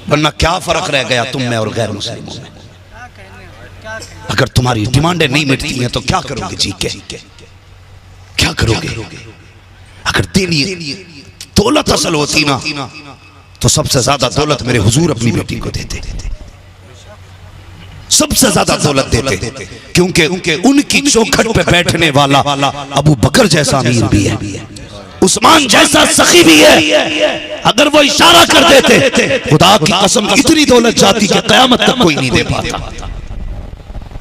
वरना क्या फर्क रह गया तुम में और गैर मुस्लिमों में। अगर तुम्हारी डिमांडें नहीं मिटती हैं तो क्या करोगे जी के, क्या करोगे? अगर तेरी दौलत असल होती ना तो सबसे ज्यादा दौलत मेरे हुजूर अपनी बेटी को देते, सबसे ज्यादा दौलत देते, क्योंकि उनकी चौखट पे बैठने वाला अबू बकर जैसा अमीर भी है, उस्मान जैसा सखी भी है। अगर वो इशारा कर देते खुदा की कसम इतनी दौलत जाती कि कयामत तक कोई नहीं दे पाता।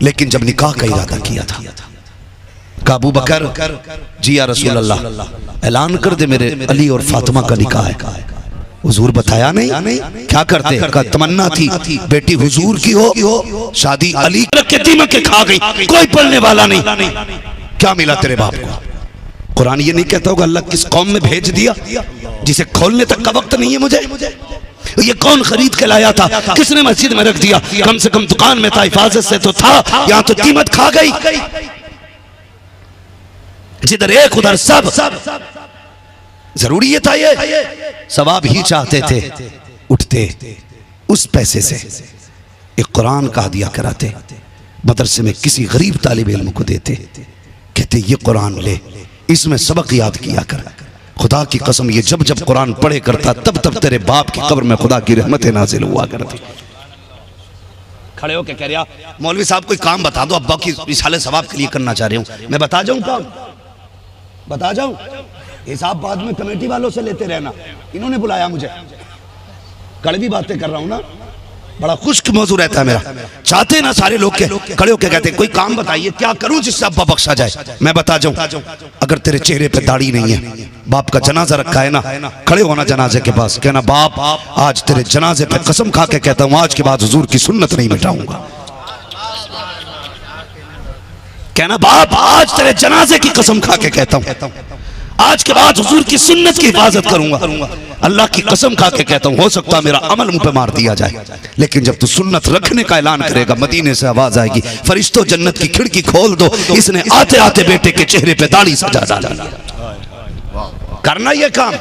लेकिन जब निकाह का इरादा किया था अबू बकर जी या रसूल अल्लाह ऐलान कर दे मेरे अली और फातिमा का निकाह है। हुजूर बताया नहीं, क्या करते? का तमन्ना थी बेटी हुजूर की हो, शादी अली के दीमक के खा गई, कोई पढ़ने वाला नहीं। क्या मिला तेरे बाप को? कुरान ये नहीं कहता होगा अल्लाह किस कौम में भेज दिया जिसे खोलने तक का वक्त नहीं है मुझे? ये कौन खरीद के लाया था? किसने मस्जिद में रख दिया? कम से कम दुकान में था, हिफाजत से तो था, यहाँ तो कीमत खा गई। जिधर एक उधर सब। जरूरी ये था, ये सवाब ही चाहते थे, उठते उस पैसे से एक कुरान का हदिया कराते, मदरसे में किसी गरीब तालिब इल्म को देते, कहते ये कुरान ले, इसमें सबक याद किया कर। खुदा की कसम ये जब जब कुरान पढ़े करता तब तब तेरे बाप की कब्र में खुदा की रहमतें नाजिल हुआ करती। खड़े होके कह रहा मौलवी साहब कोई काम बता दो, अब्बा की रिसाले सवाब के लिए करना चाह रही हूँ। मैं बता जाऊँ काम? बता जाऊँ? हिसाब बाद में कमेटी वालों से लेते रहना, इन्होंने बुलाया मुझे, कड़वी बातें कर रहा हूँ ना, बड़ा खुश्क मौजू रहता है मेरा। चाहते ना सारे लोग के खड़े होके कहते कोई काम बताइए क्या करूं जिससे अब्बा बख्शा जाए। मैं बता जाऊं, अगर तेरे चेहरे पे दाढ़ी नहीं है, बाप का जनाजा रखा है ना, खड़े होना जनाजे के पास, कहना बाप आज तेरे जनाजे पे कसम खा के कहता हूं आज के बाद हुजूर की सुन्नत नहीं मिटाऊंगा। कहना बाप आज तेरे जनाजे की कसम खा के कहता हूं आज के बाद हुजूर की सुन्नत की हिफाजत करूंगा। अल्लाह की कसम खा के कहता हूं हो सकता मेरा अमल मुंह पे मार दिया जाए, लेकिन जब तू सुन्नत रखने का ऐलान करेगा मदीने से आवाज आएगी फरिश्तों जन्नत की खिड़की खोल दो, इसने आते आते बेटे के चेहरे पे दाढ़ी सजा डाली। करना ये काम?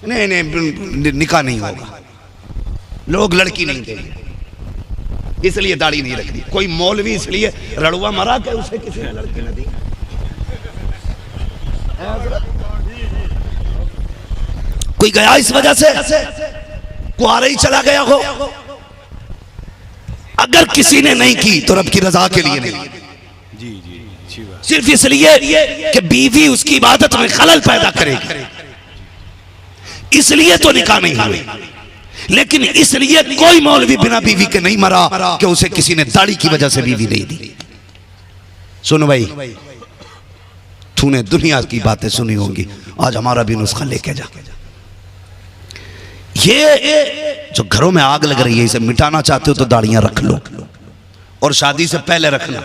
नहीं नहीं निकाह नहीं होगा, लोग लड़की नहीं देंगे इसलिए दाढ़ी नहीं रखनी। कोई मौलवी इसलिए रड़ुआ मरा के उसे किसी ने लड़की न दी। कोई गया इस वजह से कुआरा ही चला गया हो। अगर किसी ने नहीं की तो रब की रजा के लिए नहीं, सिर्फ इसलिए कि बीवी उसकी इबादत में खलल पैदा करेगी, इसलिए तो निकाह नहीं हुई। लेकिन इसलिए कोई मौलवी बिना बीवी के नहीं मरा कि उसे किसी ने दाढ़ी की वजह से बीवी नहीं दी। सुनो भाई, तूने दुनिया की बातें सुनी होंगी, आज हमारा भी नुस्खा लेके जा। ये जो घरों में आग लग रही है इसे मिटाना चाहते हो तो दाढ़ियां रख लो, और शादी से पहले रखना।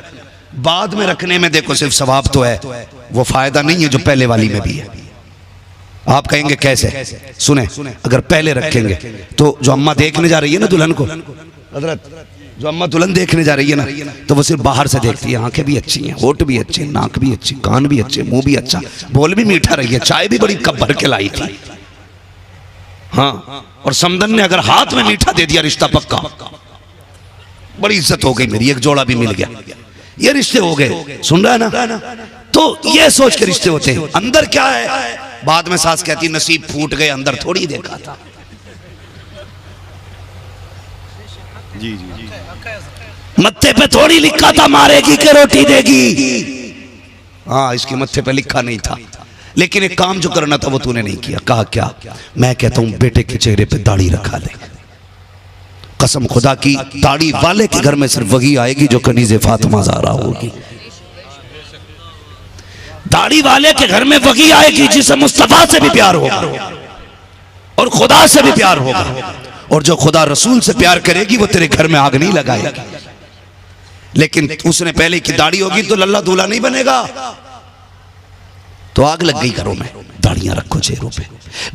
बाद में रखने में देखो सिर्फ सवाब तो है, वो फायदा नहीं है जो पहले वाली में भी है। आप कहेंगे कैसे? सुने, अगर पहले रखेंगे तो जो अम्मा देखने जा रही है ना दुल्हन को, हजरत जो अम्मा दुल्हन देखने जा रही है ना, तो वो सिर्फ बाहर से देखती है, आंखें भी अच्छी हैं, होठ भी अच्छे, नाक भी अच्छी, कान भी अच्छे, मुंह भी अच्छा, बोल भी मीठा रही है, चाय भी बड़ी कप भर के लाई थी। हाँ, और समदन ने अगर हाथ में मीठा दे दिया रिश्ता पक्का, बड़ी इज्जत हो गई मेरी, एक जोड़ा भी मिल गया, ये रिश्ते हो गए। सुन रहा है ना? तो ये सोच के रिश्ते होते हैं। अंदर क्या है? बाद में सास कहती नसीब फूट गए, अंदर थोड़ी देखा था। जी जी, मत्थे पे थोड़ी लिखा था मारेगी के रोटी देगी। हाँ, इसके मत्थे पे लिखा नहीं था, लेकिन एक काम जो करना था वो तूने नहीं किया। कहा क्या? मैं कहता हूं बेटे के चेहरे पे दाढ़ी रखा ले। कसम खुदा की, दाढ़ी वाले के घर में सिर्फ वही आएगी जो कनीज़े फातिमा ज़हरा होगी। दाढ़ी वाले के घर में वही आएगी जिसे मुस्तफा से भी प्यार होगा और खुदा से भी प्यार होगा, और जो खुदा रसूल से प्यार करेगी वो तेरे घर में आग नहीं लगाएगी। लेकिन उसने पहले की दाढ़ी होगी तो लल्ला दूल्हा नहीं बनेगा, तो आग लग गई घरों में। दाढ़ियां रखो चेहरों पे,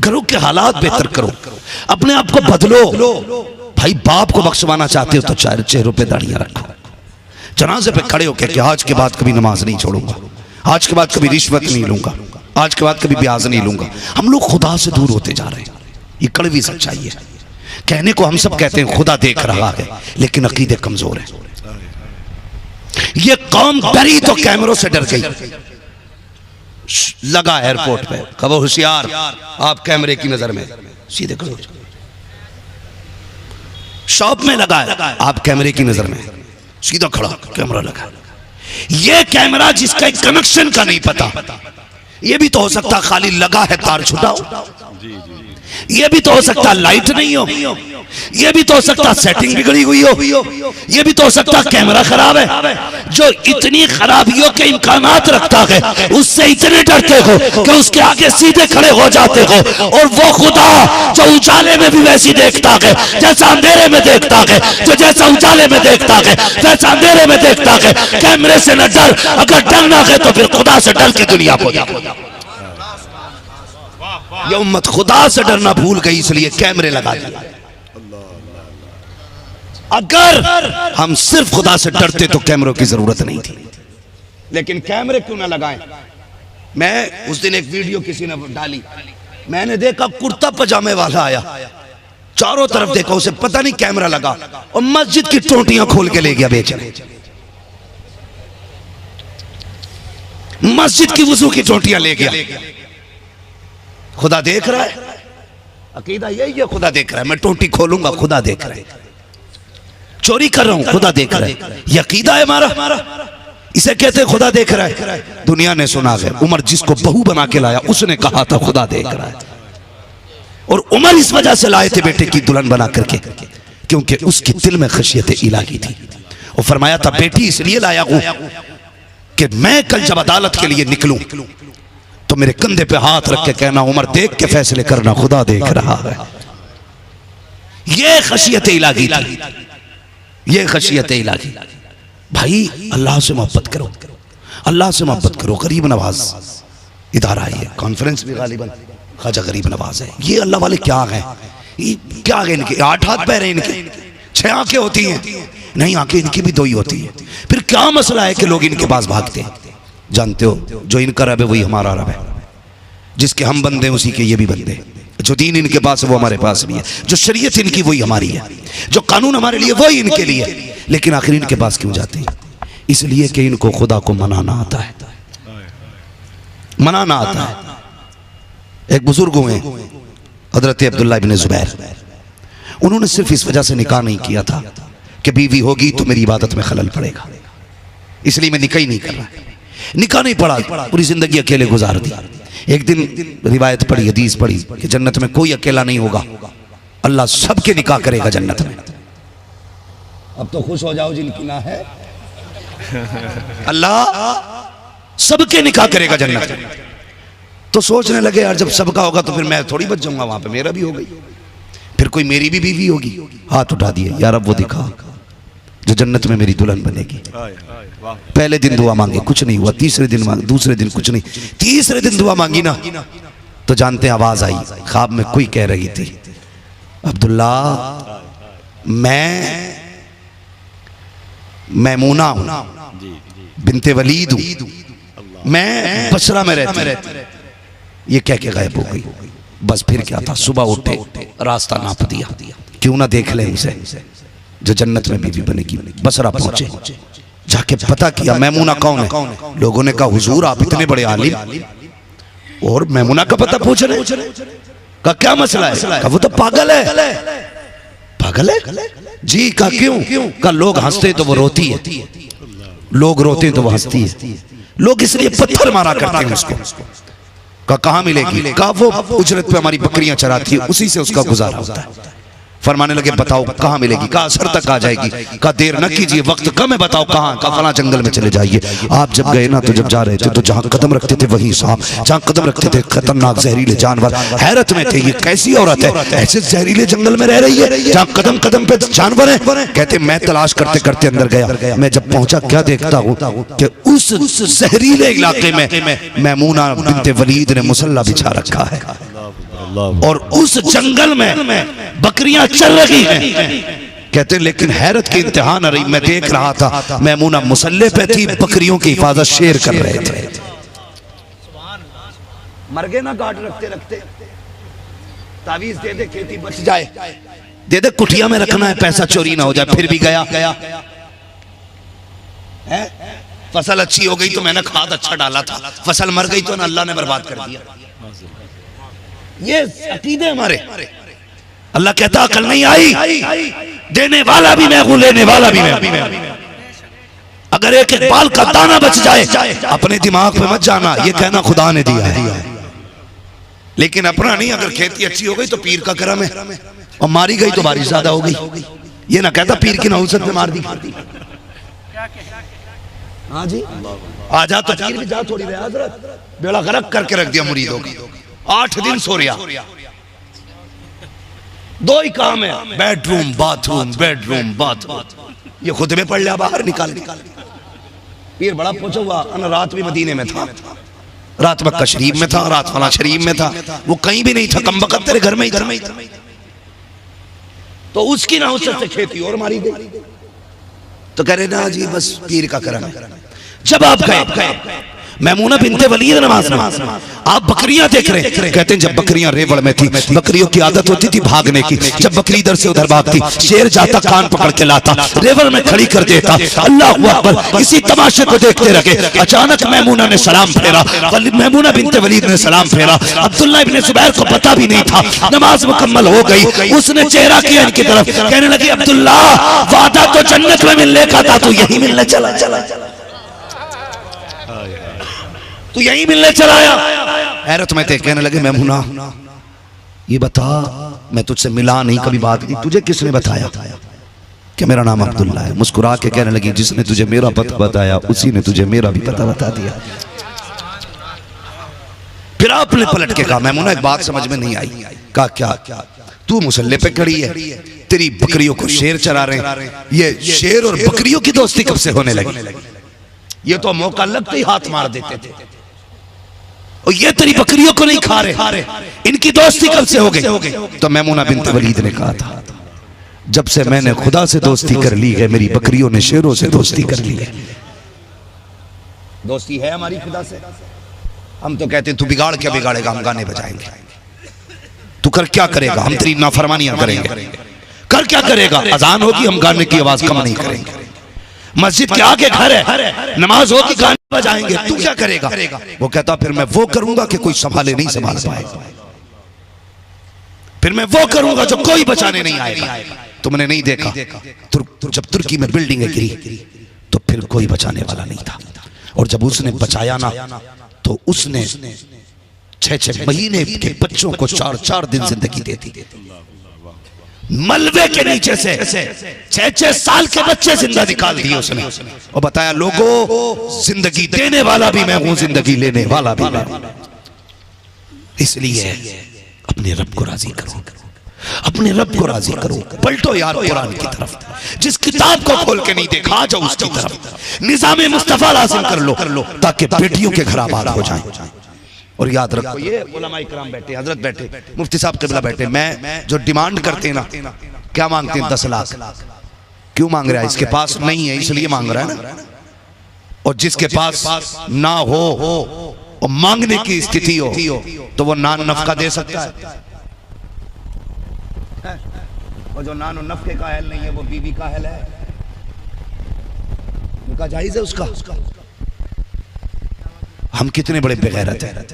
घरों के हालात बेहतर करो, अपने आप को बदलो। भाई बाप को बख्शवाना चाहते हो तो चेहरों पे दाढ़ियां रखो। जनाजे पे खड़े होकर कि आज के बाद कभी नमाज नहीं छोड़ूंगा, आज के बाद कभी रिश्वत नहीं लूंगा, आज के बाद कभी ब्याज नहीं लूंगा। हम लोग खुदा से दूर होते जा रहे हैं, ये कड़वी सच्चाई है। कहने को हम सब कहते हैं खुदा देख रहा है, लेकिन अकीदे कमजोर है। ये कौम डरी तो कैमरों से डर गई। लगा एयरपोर्ट पे, कहो होशियार आप कैमरे की नजर में, सीधे करो। शॉप में लगा है, आप कैमरे की नजर में, सीधा खड़ा कैमरा लगा। ये कैमरा जिसका कनेक्शन का नहीं पता, ये भी तो हो सकता खाली लगा है तार छुटाओ, ये भी तो हो सकता लाइट नहीं हो, ये भी तो हो सकता सेटिंग बिगड़ी हुई हो, ये भी तो हो सकता कैमरा खराब है। जो इतनी खराबियों के इम्कानात रखता है, उससे इतने डरते हो कि उसके आगे सीधे खड़े हो जाते हो। और वो खुदा जो उजाले में भी वैसी देखता है जैसा अंधेरे में देखता है, जो जैसा उजाले में देखता है वैसा अंधेरे में देखता है। कैमरे से न डर, अगर डरना है तो फिर खुदा से डर की दुनिया को। ये उम्मत खुदा से डरना भूल गई, इसलिए कैमरे लगा दिए। अगर हम सिर्फ खुदा से डरते तो कैमरों की जरूरत नहीं थी, लेकिन कैमरे क्यों ना लगाएं। मैं उस दिन एक वीडियो किसी ने डाली, मैंने देखा कुर्ता पजामे वाला आया, चारों तरफ देखा, उसे पता नहीं कैमरा लगा और मस्जिद की टोटियां खोल के ले गया बेचने। मस्जिद की वुजू की टोटियां ले गया। खुदा देख रहा है, अकीदा यही है, खुदा देख रहा है। मैं टोटी खोलूंगा, खुदा देख रहा है। चोरी कर रहा हूं, खुदा देख रहा है। ये अकीदा है हमारा, इसे कहते हैं खुदा देख रहा है। दुनिया ने सुना है, उमर जिसको बहू बना के लाया उसने कहा था खुदा देख रहा है। और उमर इस वजह से लाए थे बेटे की दुल्हन बना करके, क्योंकि उसकी दिल में खशियत इलाही थी। और फरमाया था बेटी इसलिए लाया हूं कि मैं कल जब अदालत के लिए निकलूं तो मेरे कंधे पे हाथ रख के कहना उमर देख के फैसले करना, खुदा देख रहा है। ये खशियत इलाही थी, ये खशियत इलाही। भाई अल्लाह से मोहब्बत करो, अल्लाह से मोहब्बत करो। गरीब नवाज इधर आई है, कॉन्फ्रेंस भी गालिबन ख्वाजा गरीब नवाज है। ये अल्लाह वाले क्या हैं, क्या है इनके 8 हाथ पैर हैं, इनके 6 आंखें होती हैं, नहीं आंखें इनकी भी 2 ही होती है। फिर क्या मसला है कि लोग इनके पास भागते हैं। जानते हो जो इनका रब है वही हमारा रब है, जिसके हम बंदे उसी के ये भी बंदे। जो दीन इनके पास है वो हमारे पास भी है, जो शरीयत इनकी वही हमारी है, जो कानून हमारे लिए वही इनके लिए। लेकिन आखिर इनके पास क्यों जाते हैं? इसलिए कि इनको खुदा को मनाना आता है, मनाना आता है। एक बुजुर्ग हुए हजरत अब्दुल्लाह इब्न जुबैर, उन्होंने सिर्फ इस वजह से निकाह नहीं किया था कि बीवी होगी तो मेरी इबादत में खलल पड़ेगा, इसलिए मैं निकाह ही नहीं कर रहा। निकाह नहीं पड़ा, पूरी जिंदगी अकेले गुजार दी। एक दिन रिवायत पढ़ी, हदीस पढ़ी कि जन्नत में कोई अकेला नहीं होगा, अल्लाह सबके निकाह करेगा जन्नत में। अब तो खुश हो जाओ जिनकी ना है, अल्लाह सबके निकाह करेगा जन्नत में। तो सोचने लगे यार जब सबका होगा तो फिर मैं थोड़ी बच जाऊंगा, वहां पे मेरा भी हो गई, फिर कोई मेरी भी बीवी होगी। हाथ उठा दिए, यार अब वो दिखा जो जन्नत में मेरी दुल्हन बनेगी। पहले दिन दुआ मांगे, कुछ नहीं हुआ। तीसरे दिन मांगे, दूसरे दिन कुछ नहीं। तीसरे दिन दुआ मांगी ना तो जानते आवाज आई, ख्वाब में कोई कह रही थी अब्दुल्ला मैं मैमूना हूं, बिनते वलीद हूं, मैं बसरा में रहती। ये कह के गायब हो गई। बस फिर क्या था, सुबह उठे रास्ता नाप दिया, क्यों ना देख ले उसे जो जन्नत में बीवी बनेगी। बसरा पहुंचे, जाके पता किया मैमूना कौन है। लोगों ने कहा हुजूर आप इतने बड़े आलिम और मैमूना का पता पूछ रहे, का क्या मसला है? कहा वो तो पागल है। पागल है जी? का क्यों? का लोग हंसते तो वो रोती है, लोग रोते तो वो हंसती है, लोग इसलिए पत्थर मारा करते हैं उसको। का कहाँ मिलेगी? का वो उजरत पे हमारी बकरियां चराती है, उसी से उसका गुजारा होता है। फरमाने लगे बताओ कहाँ मिलेगी? कहा असर तक आ जाएगी। कहा देर न कीजिए, वक्त कम है, बताओ कहाँ? कहा फला जंगल में चले जाइए। आप जब गए ना तो जब जा रहे थे तो जहाँ कदम रखते थे वही सांप, जहाँ कदम रखते थे खतरनाक जहरीले जानवर। हैरत में थे ये कैसी औरत है, ऐसे जहरीले जंगल में रह रही है जहाँ कदम कदम पे जानवर है। कहते मैं तलाश करते करते अंदर गया, मैं जब पहुंचा क्या देखता हूँ कि उस जहरीले इलाके में मैमूना बिनते वलीद ने मुसल्ला बिछा रखा है और उस जंगल में बकरियां चल रही हैं। कहते लेकिन हैरत की इंतहा न रही, मैं देख रहा था मैमूना मुसल्ले पे थी, बकरियों की हिफाजत शेर कर रहे थे। मर गए ना गार्ड रखते रखते, तावीज दे दे खेती बच जाए। दे दे, कुटिया में रखना है, पैसा चोरी ना हो जाए। फिर भी गया है? फसल अच्छी हो गई तो मैंने खाद अच्छा डाला था, फसल मर गई तो ना अल्लाह ने बर्बाद कर दिया। ये अकीदे हमारे। अल्लाह कहता अकल नहीं आई, देने वाला भी मैं हूं, लेने वाला भी मैं। अगर एक एक बाल का दाना बच जाए अपने दिमाग में मत जाना, ये कहना खुदा ने दिया है, लेकिन अपना नहीं। अगर खेती अच्छी हो गई तो पीर का करम है, और मारी गई तो बारिश ज्यादा हो गई। ये ना कहता पीर की नहुसत में मार दी। हाँ जी, आजा तो पीर भी जा थोड़ी रहा हजरत, बेड़ा गर्क करके रख दिया मुरीदों की। 8 दिन सो रहा, 2 ही काम है, बेडरूम बाथरूम, बेडरूम बाथरूम। ये खुतबे पढ़ लिया, बाहर निकाल। पीर बड़ा पूछा हुआ, रात भी मदीने में था, रात मक्का शरीफ में था, रात फला शरीफ में था, वो कहीं भी नहीं था, कम बकत तेरे घर में ही था। तो उसकी ना उससे खेती और मारी गई। तो कह रहे ना जी बस पीर का करम। जब आप गए मैमूना बिनते वलीद नमाज में, आप बकरियां देख रहे हैं। कहते हैं जब बकरियां रेवड़ में थी, बकरियों की आदत होती थी भागने की। जब बकरी इधर से उधर भागती, शेर जाता कान पकड़ के लाता, रेवड़ में खड़ी कर देता। अल्लाह अकबर। इसी तमाशे को देखते रहे, अचानक मैमूना ने सलाम फेरा, मैमूना बिनते वलीद ने सलाम फेरा। अब्दुल्लाह इब्ने जुबैर को पता भी नहीं था, नमाज मुकम्मल हो गई। उसने चेहरा किया इनकी तरफ, कहने लगी अब्दुल्लाह वादा तो जन्नत में मिलने का था, तू यही मिलने चला, तू यही मिलने चलाया। हैरत में थे, कहने लगे मैमूना ये बता, मैं तुझसे मिला नहीं, कभी बात की, तुझे किसने बताया कि मेरा नाम अब्दुल्ला है? मुस्कुरा के कहने लगी जिसने तुझे मेरा पता बताया उसी ने तुझे मेरा भी पता बता दिया। फिर आपने पलट के कहा मैमूना एक बात समझ में नहीं आई। कहा क्या? तू मुसल्ले पे खड़ी है, तेरी बकरियों को शेर चरा रहे हैं, ये शेर और बकरियों की दोस्ती कब से होने लगी? ये तो मौका लगते ही हाथ मार देते थे, और ये तेरी बकरियों को नहीं खा रहे, इनकी दोस्ती कब से हो गई? तो मैमूना बिनते वलीद ने कहा था जब से मैंने खुदा से दोस्ती कर ली है, मेरी बकरियों ने शेरों से दोस्ती कर ली है। दोस्ती है हमारी खुदा से। हम तो कहते हैं तू बिगाड़ क्या बिगाड़ेगा, हम गाने बजाएंगे। तू कर क्या करेगा, हम तेरी नाफरमानियां करेंगे। कर क्या करेगा, अजान होगी हम गाने की आवाज कम नहीं करेंगे। मस्जिद के आगे घर है, नमाज होगी गाने बजाएंगे, तू क्या करेगा? वो कहता फिर मैं वो करूंगा कि कोई संभाले नहीं संभाल पाएगा, फिर मैं वो करूंगा जो कोई बचाने नहीं आएगा। तुमने नहीं देखा जब तुर्की में बिल्डिंगें गिरी तो फिर कोई बचाने वाला नहीं था, और जब उसने बचाया ना तो उसने 6-6 महीने के बच्चों को 4-4 दिन जिंदगी दे दी। मलबे के नीचे से 6-6 साल के बच्चे जिंदा निकाल दिए उसने, और बताया लोगों जिंदगी देने वाला भी मैं हूं, जिंदगी लेने वाला भी मैं हूं। इसलिए अपने रब को राजी करो, अपने रब को राजी करो। पलटो यार कुरान की तरफ, जिस किताब को खोल के नहीं देखा जाओ उसकी तरफ। निजाम मुस्तफा लाजिम कर लो ताकि बेटियों के घर आबाद हो जाए। और याद रखो ये उलमा इकराम बैठे, हजरत बैठे, मुफ्ती साहब क़िबला बैठे, मैं जो डिमांड करते हैं ना, क्या मांगते हैं? 10 लाख। क्यों मांग रहा है? इसके पास नहीं है इसलिए मांग रहा है ना। और जिसके पास ना हो और मांगने की स्थिति हो तो वो नान नफका दे सकता है। और जो नान नफके का अहल नहीं है वो बीवी का अहल है, उनका जायज है उसका। हम कितने बड़े बेगैरत हैं,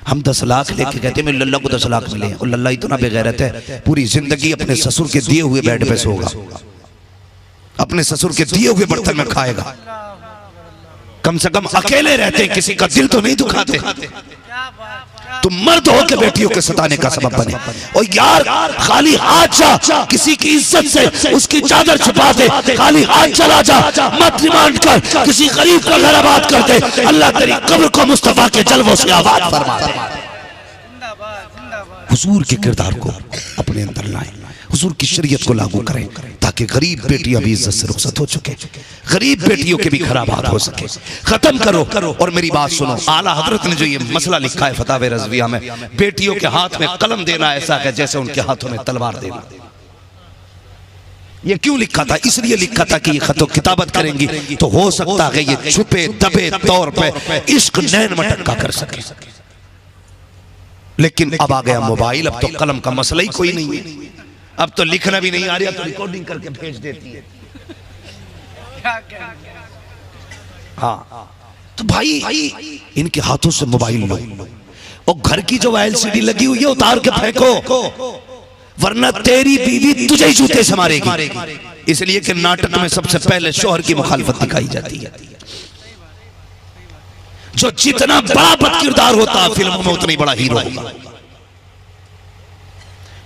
हम 10 लाख लेके कहते हैं लल्ला को 10 लाख मिले, और लल्ला इतना बेगैरत है पूरी जिंदगी अपने ससुर के दिए हुए बेड पे सोगा, अपने ससुर के दिए हुए बर्तन में खाएगा। कम से कम अकेले रहते हैं, किसी का दिल तो नहीं दुखाते। तुम मर्द हो के बेटियों के सताने का सबब बने। और यार खाली हाथ जा, किसी की इज्जत से उसकी चादर छुपा दे, खाली हाथ चला जा, मत डिमांड कर किसी गरीब का घर आबाद कर दे। अल्लाह तेरी कब्र को मुस्तफा के जलवों से आबाद फरमा दे। हुजूर के किरदार को अपने अंदर लाएं, हुजूर की शरीयत को लागू करें, ताकि गरीब बेटियां भी इज्जत से रुखसत हो चुके, गरीब बेटियों के भी खराबात हो सके। खत्म करो। और मेरी बात सुनो, आला हजरत ने जो ये मसला लिखा है फतावे रज़विया में, बेटियों के हाथ में कलम देना ऐसा है जैसे उनके हाथों में तलवार देना। ये क्यों लिखा था? इसलिए लिखा था कि ये खतो किताबत करेंगी तो हो सकता है ये छुपे दबे तौर पे इश्क नैन मटक्का कर सके। लेकिन अब आ गया मोबाइल, अब तो कलम का मसला ही कोई नहीं है। अब तो लिखना भी नहीं आ रहा तो रिकॉर्डिंग करके भेज देती है। हाँ तो भाई इनके हाथों से मोबाइल लो और घर की जो एलसीडी लगी हुई है उतार के फेंको, वरना तेरी बीवी तुझे ही जूते से मारेगी। इसलिए कि नाटक में सबसे पहले शौहर की मुखालफत दिखाई जाती है। जो जितना बड़ा बदकिरदार होता है फिल्मों में उतना ही बड़ा हीरो होगा।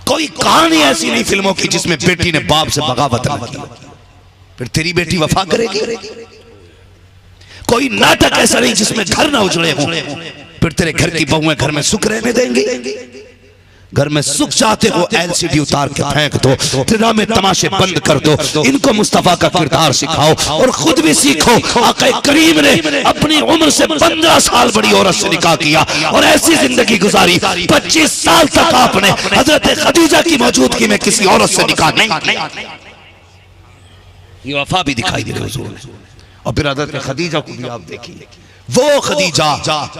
कोई कहानी ऐसी नहीं फिल्मों की जिसमें बेटी ने बाप से बगावत न की, फिर तेरी बेटी वफा करेगी। कोई नाटक ऐसा नहीं जिसमें घर ना उजड़े हो, फिर तेरे घर की बहुएं घर में सुख रहने देंगी। घर में सुख चाहते हो एलसीडी उतार के फेंक दो, ड्रामे तमाशे बंद कर दो, इनको मुस्तफा का किरदार सिखाओ और खुद भी सीखो। आका करीम ने अपनी उम्र से 15 साल बड़ी औरत से निकाह किया और ऐसी जिंदगी गुजारी 25 साल तक आपने हजरत खदीजा की मौजूदगी में किसी औरत से निकाह नहीं। ये वफा भी दिखाई दे रही हुजूर ने। और फिर हजरत खदीजा को भी आप देखिए, वो खदीजा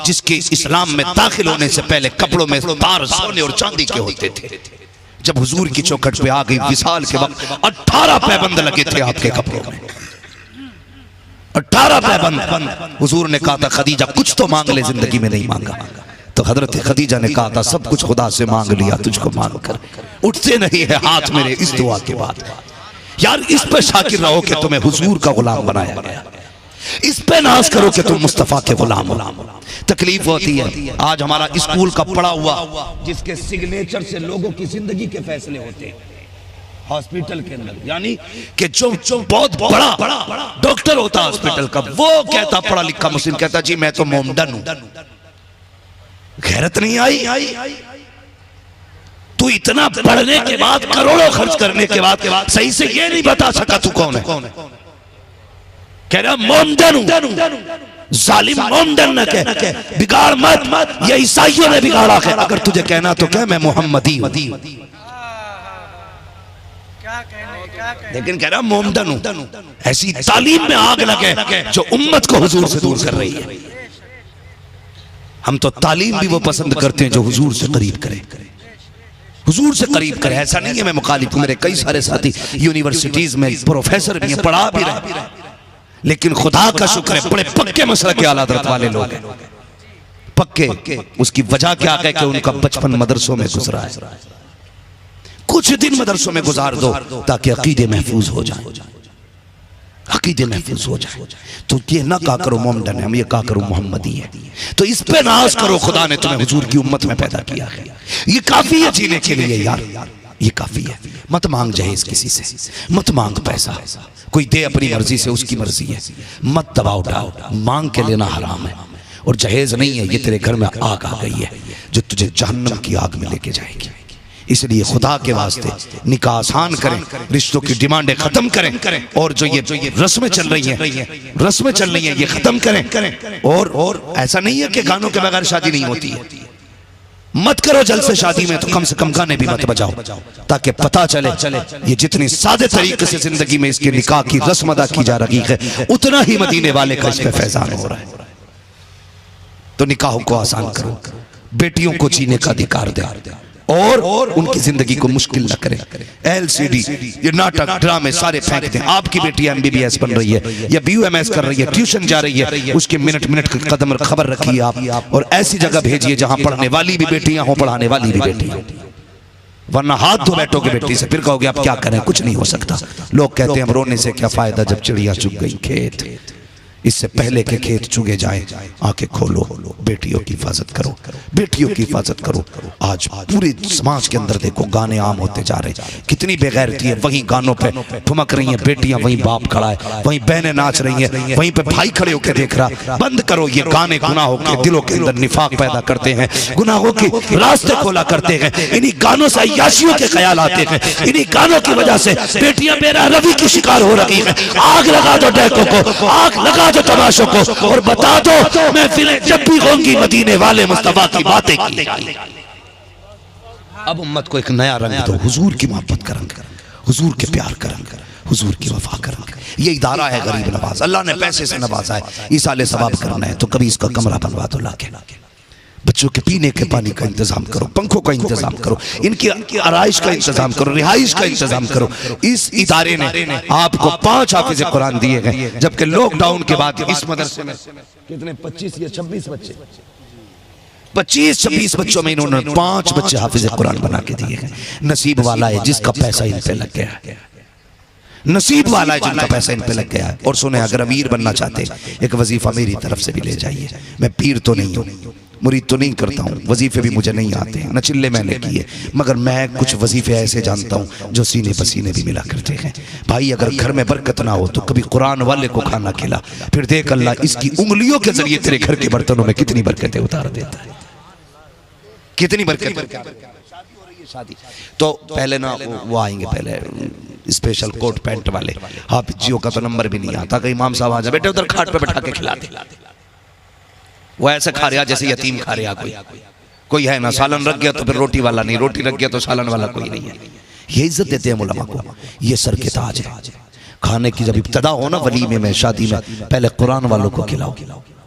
जिसके इस्लाम में दाखिल होने से पहले कपड़ों में तार सोने और चांदी के होते थे। जब हुजूर की चौखट पे आ गई विसाल के वक्त 18 पैबंद लगे थे आपके कपड़ों में, 18 पैबंद। हुजूर ने कहा था खदीजा कुछ तो मांग ले, जिंदगी में नहीं मांगा। तो हजरत खदीजा ने कहा था सब कुछ खुदा से मांग लिया, तुझको मांग कर उठते नहीं है हाथ मेरे इस दुआ के बाद। यार इस पे शाकिर रहो कि तुम्हें हुजूर का गुलाम बनाया गया, इस पे नाज करो कि तुम मुस्तफा के गुलाम हो। तकलीफ होती है आज हमारा स्कूल का पढ़ा हुआ जिसके सिग्नेचर से लोगों की जिंदगी के फैसले होते हैं हॉस्पिटल के अंदर, यानी कि जो बहुत बड़ा डॉक्टर होता है हॉस्पिटल का, वो कहता पढ़ा लिखा मुस्लिम कहता जी मैं तो मोमडन हूं। गैरत नहीं आई? तू इतना पढ़ने के बाद करोड़ों खर्च करने के बाद सही से ये नहीं बता सका तू कौन है। कह रहा मोमडन हूं, जालिम मोमडन न कह, बिगाड़ मत, ये ईसाइयों ने बिगाड़ा है। अगर तुझे कहना तो कह मैं मोहम्मदी हूं, लेकिन कह रहा मोमडन हूं। ऐसी तालीम में आग लगे जो उम्मत को हुजूर से दूर कर रही है। हम तो तालीम भी वो पसंद करते हैं जो हुजूर से करीब करे, हुजूर से करीब करे। ऐसा नहीं है मैं मुखालिफ हूं, मेरे कई सारे साथी यूनिवर्सिटीज में प्रोफेसर भी हैं, पढ़ा भी रहे, लेकिन खुदा का शुक्र है बड़े पक्के मसलक के आला हज़रत वाले लोग हैं, पक्के। उसकी वजह क्या है कि उनका बचपन मदरसों में गुजरा है। कुछ दिन मदरसों में गुजार दो ताकि अकीदे महफूज हो जाए, अकीदे महफूज हो जाए। तो ये ना कहा करो मोमडन है, हम ये कहा करो मोहम्मदी है। तो इस पे नाज करो खुदा ने तुम्हें हुजूर की उम्मत में पैदा किया है, ये काफी है जीने के लिए यार, ये काफी है। मत मांग जहेज किसी से, मत मांग पैसा, कोई दे अपनी मर्जी से, उसकी मर्जी है। मत दबाव डाल, मांग के लेना हराम है। और जहेज नहीं है, ये तेरे घर में आग आ गई है जो तुझे जहन्नम की आग में लेके जाएगी। इसलिए खुदा के वास्ते निकाह आसान करें, रिश्तों की डिमांडें खत्म करें, और जो ये रस्में चल रही हैं ये खत्म करें। और ऐसा नहीं है कि गानों के बगैर शादी नहीं होती है। मत करो जल्द से शादी में तो कम से कम गाने भी मत बजाओ, ताकि पता चले ये जितनी सादे तरीके से जिंदगी में इसके निकाह की रस्म अदा की जा रही है, उतना ही मदीने वाले का इस पे फैजान हो रहा है। तो निकाहों को आसान करो, बेटियों को जीने का अधिकार दे और उनकी जिंदगी को मुश्किल न करें। एलसीडी, ये नाटक ड्रामे सारे फेंक दें। आपकी बेटी एमबीबीएस बन रही है या बीयूएमएस कर रही है, ट्यूशन जा रही है, उसके मिनट मिनट की कदम खबर रखिए आप, और ऐसी जगह भेजिए जहां पढ़ने वाली भी बेटियां हो, पढ़ाने वाली भी बेटियां, वरना हाथ धो बैठोगे बेटी से, फिर कहोगे आप क्या करें, कुछ नहीं हो सकता। लोग कहते हैं हम रोने से क्या फायदा जब चिड़िया चुग गई खेत। इससे पहले के खेत चुगे जाए, आंखें खोलो, बेटियों की हिफाजत करो, बेटियों की हिफाजत करो। आज पूरे समाज के अंदर देखो गाने आम होते जा रहे, कितनी बेगैरती है। वहीं गानों पे ठुमक रही हैं बेटियां, वहीं बाप खड़ा है, वहीं बहनें नाच रही हैं, वहीं पे भाई खड़े होकर देख रहा। बंद करो ये गाने, गुनाहों के दिलों के अंदर निफाक पैदा करते हैं, गुनाहों के रास्ते खोला करते हैं। इन्हीं गानों से अय्याशियों के ख्याल आते हैं, इन्हीं गानों की वजह से बेटियां बेरा रवि की शिकार हो रही हैं। आग लगा दो डैकों को, आग लगा दो तमाशों को, और बता दो महफिलें जब भी होंगी मदीने वाले मुस्तफा की बातें की। अब उम्मत को एक नया रंग दो, हुजूर की मोहब्बत का रंग, हुजूर के प्यार का रंग, हुजूर की वफा का रंग। ये इदारा है गरीब नवाज, अल्लाह ने पैसे से नवाजा है, इसाले सवाब करना है तो कभी इसका कमरा बनवा दो लाके, बच्चों के पीने के पानी का इंतजाम करो, पंखों का इंतजाम करो, इनकी आराइश का इंतजाम करो, रिहाइश का इंतजाम करो। इस इदारे ने आपको 5 हाफिज कुरान दिए गए, जबकि लॉकडाउन के बाद इस मदरसे में कितने 25 या 26 बच्चे, 25-26 बच्चों में इन्होंने 5 बच्चे हाफिज कुरान बना के दिए गए। नसीब वाला है जिसका पैसा इन पे लग गया, नसीब वाला है जिनका पैसा इन पे लग गया। और सुने, अगर अमीर बनना चाहते एक वजीफा मेरी तरफ से भी ले जाइए। मैं पीर तो नहीं हूँ, मुरीद तो नहीं करता हूँ, वजीफे भी मुझे नहीं आते, न चिल्ले मैंने किए, मगर मैं कुछ वजीफे ऐसे जानता हूँ जो सीने पसीने भी मिला करते हैं। भाई अगर घर में बरकत ना हो तो कभी कुरान वाले को खाना खिला, फिर देख अल्लाह इसकी उंगलियों के जरिए तेरे घर के बर्तनों में कितनी बरकतें उतार देता है, कितनी बरकत। शादी तो पहले ना वो आएंगे, पहले स्पेशल कोट पैंट वाले हाफिज जियों का तो नंबर भी नहीं आता, कहीं इमाम साहब आ जाए, बेटे उधर खाट पे बैठा के खिलाते, वो ऐसे खा रहा जैसे यतीम खा रहा कोई है ना। सालन रख गया तो फिर रोटी वाला नहीं, रोटी रख गया तो सालन वाला कोई नहीं है। ये इज्जत देते हैं उलमा को, ये सर के ताज है। खाने की जब इब्तदा हो ना वलीमे में, शादी में, पहले कुरान वालों को खिलाओ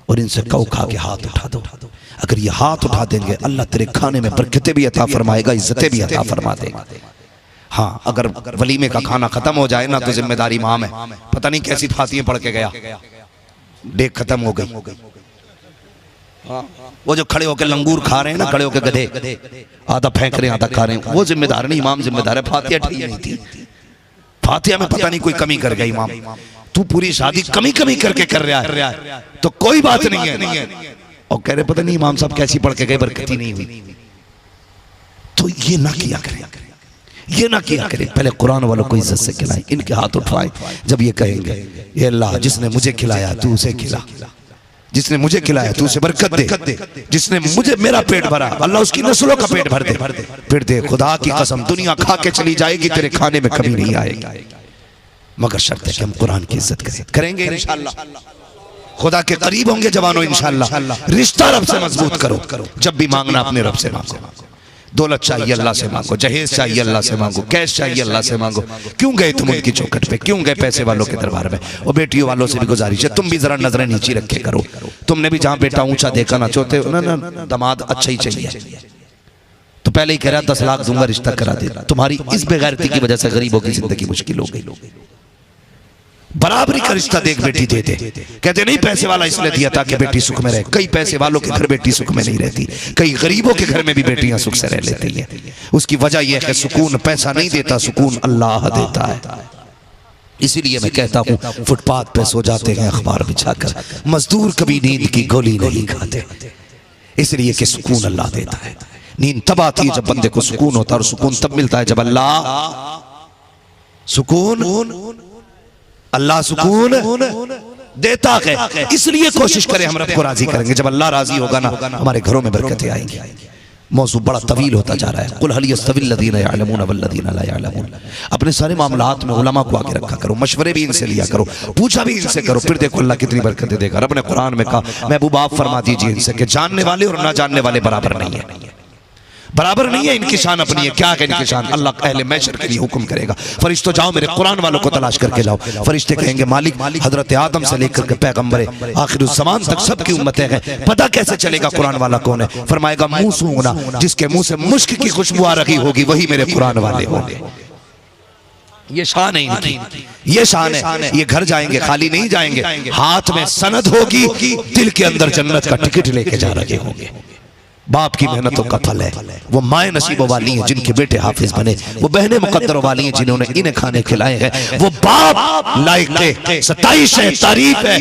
और इनसे कहो खा के हाथ उठा दो। अगर ये हाथ उठा देंगे अल्लाह तेरे खाने में बरकतें भी अता फरमाएगा, इज्जतें भी अता फरमा देगा। हाँ, अगर वलीमे का खाना खत्म हो जाए ना तो जिम्मेदारी इमाम है। पता नहीं कैसी फातियां पढ़ के गया, डेक खत्म हो गई। वो जो खड़े होकर लंगूर खा रहे हैं ना, खड़े होकर गधे, आधा फेंक रहे हैं आधा खा रहे हैं, वो जिम्मेदार नहीं, इमाम जिम्मेदार है। फातिया ठीक नहीं थी, फातिया में पता नहीं कोई कमी कर गया इमाम। तू पूरी शादी कमी करके कर रहा है तो कोई बात नहीं है, और कह रहे पता नहीं इमाम साहब कैसी पढ़ के गए, बरकती नहीं हुई। तो ये ना किया करें, ये ना किया करें। पहले कुरान वालों को इज्जत से खिलाएं, इनके हाथ उठवाएं। जब ये कहेंगे ये अल्लाह जिसने मुझे खिलाया तू उसे खिला, जिसने मुझे खिलाया तू उसे बरकत दे, जिसने मुझे मेरा पेट भरा अल्लाह उसकी नस्लों का पेट भर दे। फिर दे खुदा की कसम दुनिया खा के चली जाएगी, तेरे खाने में कभी नहीं आएगी, मगर शर्त है कि हम कुरान की इज्जत करेंगे इंशाअल्लाह। खुदा के करीब होंगे जवानों इंशाअल्लाह। रिश्ता रब से मजबूत करो, जब भी मांगना अपने रब से मांगो। दौलत चाहिए अल्लाह से मांगो, जहेज चाहिए अल्लाह से मांगो, कैश चाहिए अल्लाह से मांगो। क्यों गए तुम उनकी चौखट पे, क्यों गए पैसे वालों के दरबार में। और बेटियों वालों से भी गुजारिश है तुम भी जरा नजरें नीची रखे करो। तुमने भी जहां बेटा ऊंचा देखा ना चाहते हो ना, दामाद अच्छा ही चाहिए, तो पहले ही कह रहा 10 लाख दूंगा रिश्ता करा दे। तुम्हारी इस बेगैरती की वजह से गरीबों की जिंदगी मुश्किल हो गई। बराबरी का रिश्ता देख बेटी दे दे, कहते नहीं पैसे वाला इसलिए दिया ताकि बेटी सुख में रहे। कई पैसे वालों के घर बेटी सुख में नहीं रहती, कई गरीबों के घर में भी बेटियां सुख से रह लेती हैं। उसकी वजह यह है कि सुकून पैसा नहीं देता, सुकून अल्लाह देता है। इसीलिए मैं कहता हूँ फुटपाथ पे सो जाते हैं अखबार बिछाकर, मजदूर कभी नींद की गोली नहीं खाते, इसलिए कि सुकून अल्लाह देता है। नींद तब आती है जब बंदे को सुकून होता है, और सुकून तब मिलता है जब अल्लाह सुकून देता है। इसलिए कोशिश करें हम रब को राजी करेंगे, जब अल्लाह राजी होगा ना हमारे घरों में बरकतें आएंगी। मौजू बड़ा तवील होता जा रहा है। कुल हल यस्तविल लदीना यअलमून वल्लदीना ला यअलमून। अपने सारे मामलात में उलमा को आगे रखा करो, मशवरे भी इनसे लिया करो, पूछा भी इनसे करो, फिर देखो अल्लाह कितनी बरकतें देगा। रब ने कुरान में कहा, महबूब आप फरमा दीजिए इनसे कि जानने वाले और ना जानने वाले बराबर नहीं है, बराबर नहीं है। इनकी शान अपनी है। क्या है इनकी शान? अल्लाह अहले महशर के लिए हुक्म करेगा, फरिश्तों जाओ मेरे कुरान वालों को तलाश करके लाओ। फरिश्ते कहेंगे मालिक हजरत आदम से लेकर के पैगंबर आखिर ज़मान तक सबकी उम्मतें हैं, पता कैसे चलेगा कुरान वाला कौन है? फरमाएगा मुंह सूंघना, जिसके मुंह से मुश्क की खुशबू आ रही होगी वही मेरे कुरान वाले होंगे। ये शान है इनकी, ये शान है। ये घर जाएंगे खाली नहीं जाएंगे, हाथ में सनद होगी, दिल के अंदर जन्नत का टिकट लेके जा रहे होंगे। बाप की मेहनतों का फल है। वो माए नसीबों वाली हैं जिनके बेटे हाफिज बने, वो बहनें मुकद्दरों वाली हैं जिन्होंने इन्हें खाने खिलाए हैं। वो बाप लायक के 27 तारीफ है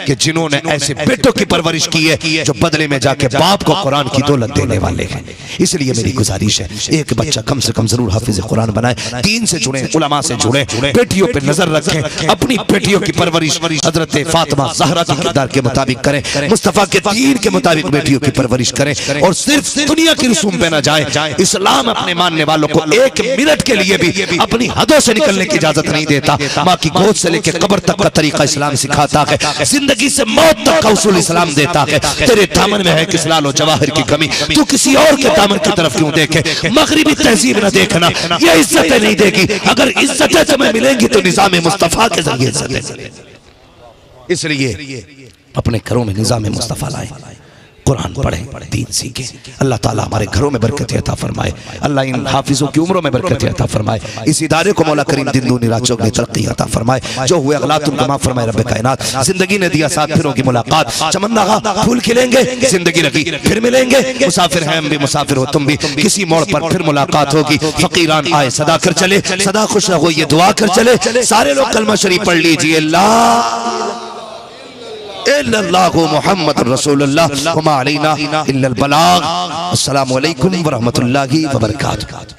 कि जिन्होंने ऐसे बेटों की परवरिश की है जो बदले में जाके बाप को कुरान की दौलत देने वाले हैं। इसलिए मेरी गुजारिश है एक बच्चा कम से कम जरूर हाफिज कुरान बनाए, दीन से जुड़े, उलमा से जुड़े, बेटियों पर नजर रखें, अपनी बेटियों की परवरिश हजरत फातिमा ज़हरा के किरदार के मुताबिक करें, मुस्तफा के दीन के मुताबिक बेटियों की परवरिश करें, और सिर्फ दुनिया की रसूम पे ना जाए। इस्लाम अपने मानने वालों को एक मिनट के लिए भी अपनी हदों से निकलने की इजाजत नहीं देता। माँ की गोद से लेकर कब्र तक का तरीका इस्लाम सिखाता है, जिंदगी से मौत तक का उसूल इस्लाम देता है। तेरे दामन में है किस लाल और जवाहर की कमी, तू किसी और के दामन की तरफ क्यों देखे? मगरिबी तहजीब न देखना, ये इज्जतें नहीं देगी। अगर इज्जतें तुम्हें मिलेंगी तो निजाम मुस्तफा के जरिए इज्जतें। इसलिए अपने घरों में निजाम मुस्तफा लाए, कुरान पढ़ें, दीन सीखें। अल्लाह ताला हमारे घरों में बरकत अता फरमाए। अल्लाह इन हाफिजों की उम्रों में बरकत अता फरमाए। इस इदारे को मौला करीम दिन दूनी रात चौगनी तरक्की अता फरमाए। जो हुए अगलात उनको माफ फरमाए रब्बे कायनात। जिंदगी ने दिया साथ फिरों की मुलाकात, चमन्ना फूल खिलेंगे, जिंदगी लगी फिर मिलेंगे। मुसाफिर हैं हम भी, मुसाफिर हो तुम भी, किसी मोड़ पर फिर मुलाकात होगी। फकीरान आए सदा कर चले, सदा खुश रहो ये दुआ कर चले। सारे लोग कलमा शरीफ पढ़ लीजिए। इल्लल्लाहु मुहम्मद रसूलुल्लाह व मा अलैना इल्लल बलाग। अस्सलामु अलैकुम व रहमतुल्लाहि व बरकातुहू।